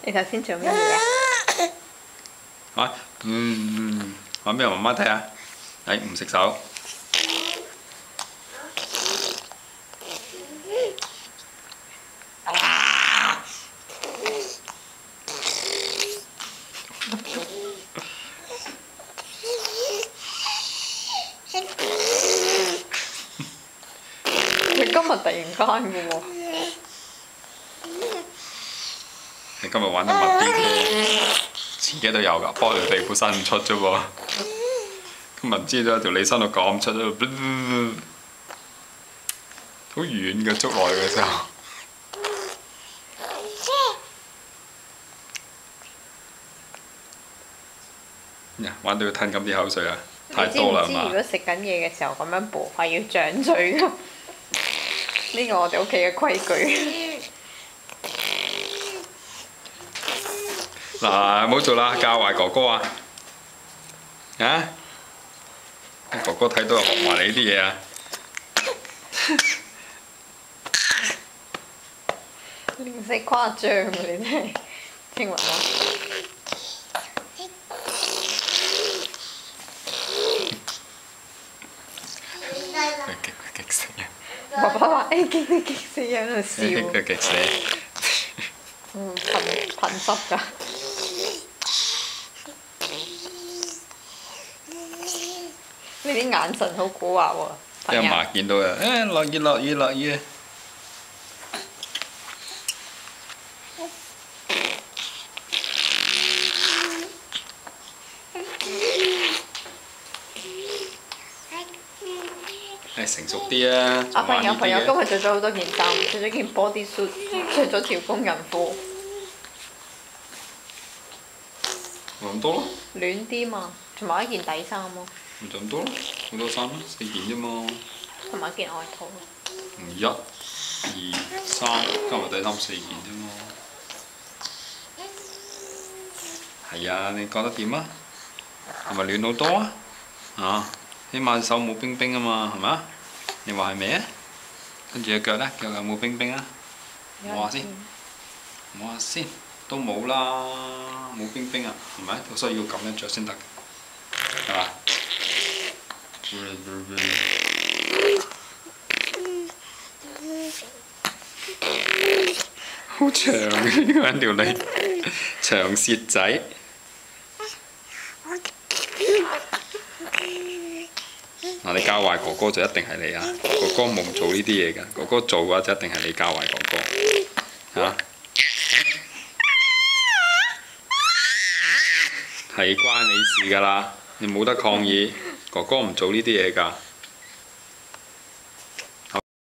你頭先做乜嘢啊？玩俾媽媽睇下。唔食手。佢今日突然間嘅喎。你今日玩得密啲啫，前幾都有㗎，幫條地褲伸唔出啫喎。今日唔知道條脷伸到咁出咗，好遠嘅捉落去嘅時候。玩到要吞咁啲口水啊！太多啦嘛。你知唔知如果食緊嘢嘅時候咁樣播係要掌嘴㗎？呢個我哋屋企嘅規矩。嗱，唔好做啦，教壞哥哥啊！啊！哥哥睇到就學埋你啲嘢啊！零舍誇張喎，你真係聽聞話。激死人！爸爸話：激死人喺度笑。激死！噴濕㗎。你啲眼神好古惑喎。阿嫲見到啊，落雨。成熟啲啊！朋友今日着咗好多件衫，着咗件 body suit， 着咗條工人褲。咪咁多咯。暖啲嘛，同埋一件底衫咯。咪就咁多咯，好多衫咯，4件啫嘛。同埋一件外套。1、2、3，加埋底衫4件啫嘛。係啊，你覺得點啊？係咪暖好多啊？啊，起碼手冇冰冰啊嘛，係咪？你話係咪啊？跟住隻腳呢？腳有冇冰冰啊？摸下先，摸下先，都冇啦，冇冰冰啊，係咪？所以要咁樣着先得，係嘛？好長嘅呢個人條脷，長舌仔。嗱，你教壞哥哥就一定係你啊！哥哥冇做呢啲嘢㗎，哥哥做嘅話就一定係你教壞哥哥，嚇？係關你事㗎啦，你冇得抗議，哥哥唔做呢啲嘢㗎。